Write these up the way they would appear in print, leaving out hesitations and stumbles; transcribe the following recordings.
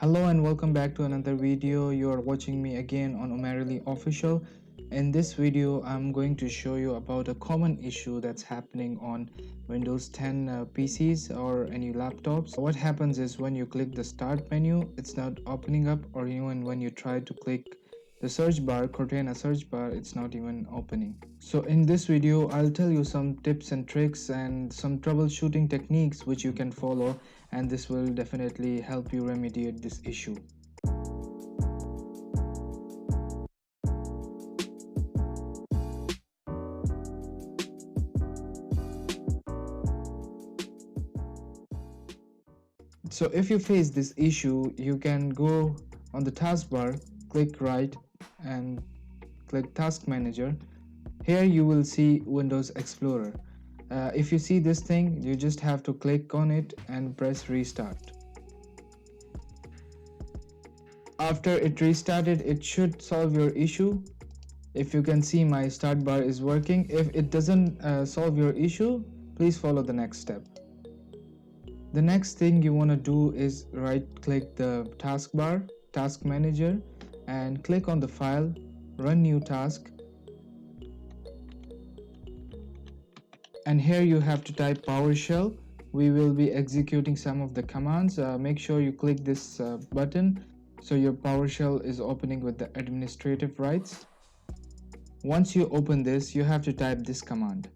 Hello and welcome back to another video. You are watching me again on Umarily Official. In this video, I'm going to show you about a common issue that's happening on Windows 10 PCs or any laptops. What happens is when you click the start menu, it's not opening up, or even when you try to click the search bar, Cortana search bar, it's not even opening. So in this video, I'll tell you some tips and tricks and some troubleshooting techniques which you can follow, and this will definitely help you remediate this issue. So if you face this issue, you can go on the taskbar, click right and click Task Manager. Here you will see Windows Explorer. If you see this thing, you just have to click on it and press restart. After it restarted, it should solve your issue. If you can see, my start bar is working. If it doesn't solve your issue, please follow the next step. The next thing you want to do is right click the taskbar, Task Manager, and click on the file, Run New Task. And here you have to type PowerShell. We will be executing some of the commands. Make sure you click this button so your PowerShell is opening with the administrative rights. Once you open this, you have to type this command,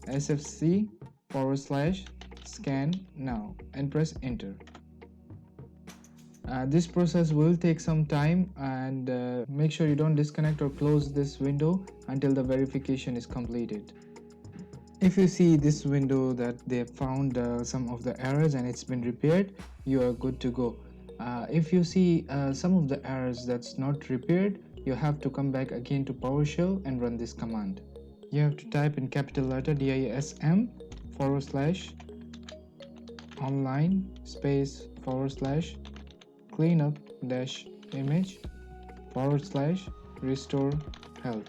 sfc/scannow, and press enter. This process will take some time, and make sure you don't disconnect or close this window until the verification is completed. If you see this window that they found some of the errors and it's been repaired, you are good to go. If you see some of the errors that's not repaired, you have to come back again to PowerShell and run this command. You have to type in capital letter DISM /online space /cleanup -image /RestoreHealth.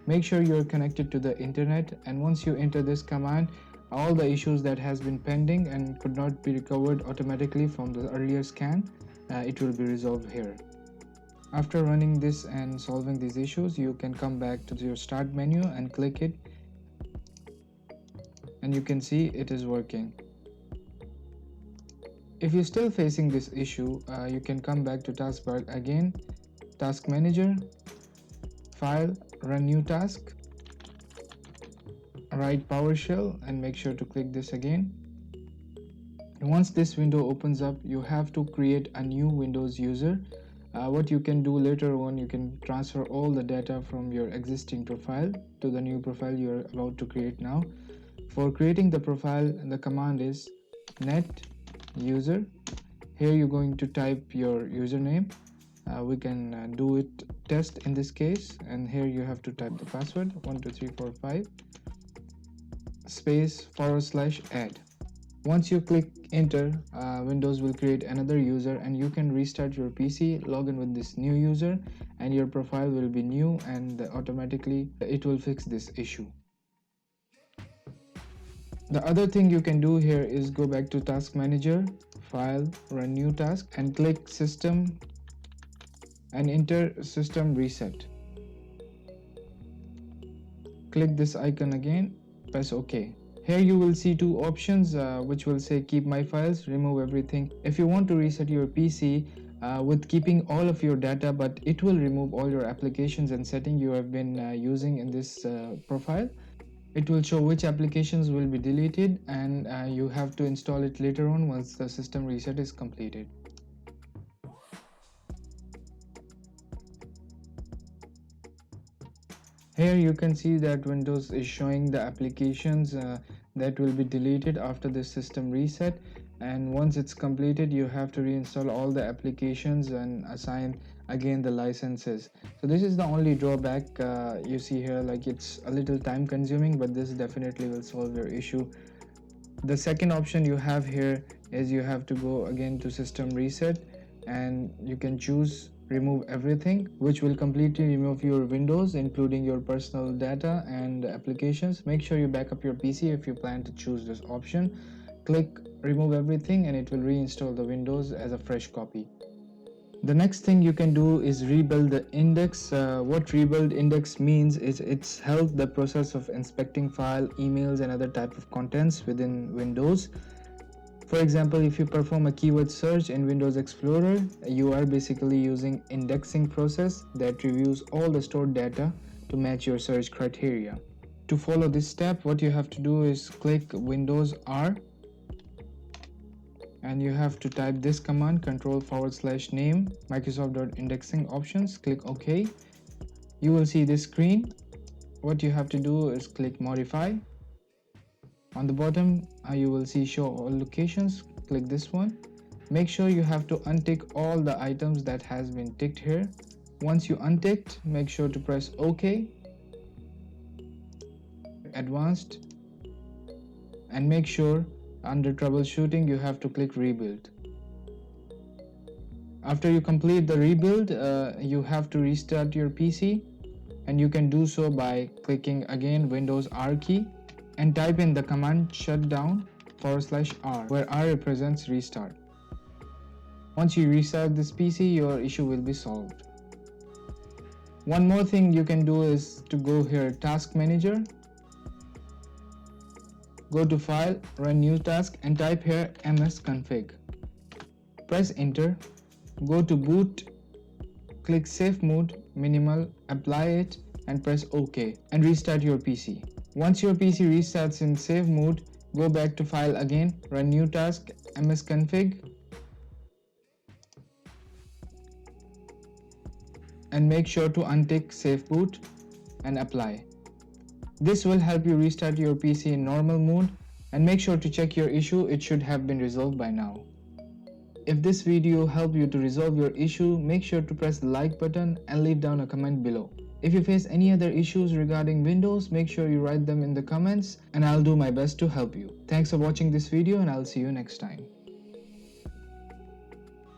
Make sure you're connected to the internet, and once you enter this command, all the issues that has been pending and could not be recovered automatically from the earlier scan, it will be resolved here. After running this and solving these issues, you can come back to your start menu and click it, and you can see it is working. If you're still facing this issue, you can come back to taskbar again, Task Manager, File, Run New Task, write PowerShell, and make sure to click this again. Once this window opens up, you have to create a new Windows user. What you can do later on, you can transfer all the data from your existing profile to the new profile you're about to create now. For creating the profile, the command is net user. Here you're going to type your username. We can do it test in this case, and here you have to type the password 12345 space /add. Once you click enter, Windows will create another user, and you can restart your PC, log in with this new user, and your profile will be new, and automatically it will fix this issue. The other thing you can do here is go back to Task Manager, File, Run New Task, and click System and enter System Reset. Click this icon again, press OK. Here you will see two options which will say keep my files, remove everything. If you want to reset your PC with keeping all of your data, but it will remove all your applications and settings you have been using in this profile, it will show which applications will be deleted, and you have to install it later on once the system reset is completed. Here you can see that Windows is showing the applications that will be deleted after the system reset, and once it's completed you have to reinstall all the applications and assign again the licenses. So this is the only drawback you see here, like it's a little time consuming, but this definitely will solve your issue. The second option you have here is you have to go again to system reset, and you can choose remove everything, which will completely remove your Windows including your personal data and applications. Make sure you back up your PC if you plan to choose this option. click remove everything and it will reinstall the Windows as a fresh copy. The next thing you can do is rebuild the index. What rebuild index means is it's helped the process of inspecting file, emails and other type of contents within Windows. For example, if you perform a keyword search in Windows Explorer, you are basically using indexing process that reviews all the stored data to match your search criteria. To follow this step, what you have to do is click Windows R and you have to type this command control/name Microsoft.IndexingOptions. Click OK. You will see this screen. What you have to do is click modify. On the bottom you will see show all locations. Click this one. Make sure you have to untick all the items that has been ticked here. Once you unticked, make sure to press OK, advanced, and make sure under troubleshooting you have to click rebuild. After you complete the rebuild, you have to restart your PC, and you can do so by clicking again Windows R key and type in the command shutdown/R, where R represents restart. Once you restart this PC, your issue will be solved. One more thing you can do is to go here Task Manager, go to File, Run New Task and type here msconfig. Press enter, go to Boot, click Safe Mode, Minimal, apply it and press OK and restart your PC. Once your PC restarts in safe mode, go back to File again, Run New Task, msconfig and make sure to untick Safe Boot and apply. This will help you restart your PC in normal mode, and make sure to check your issue. It should have been resolved by now. If this video helped you to resolve your issue, make sure to press the like button and leave down a comment below. If you face any other issues regarding Windows, make sure you write them in the comments and I'll do my best to help you. Thanks for watching this video and I'll see you next time.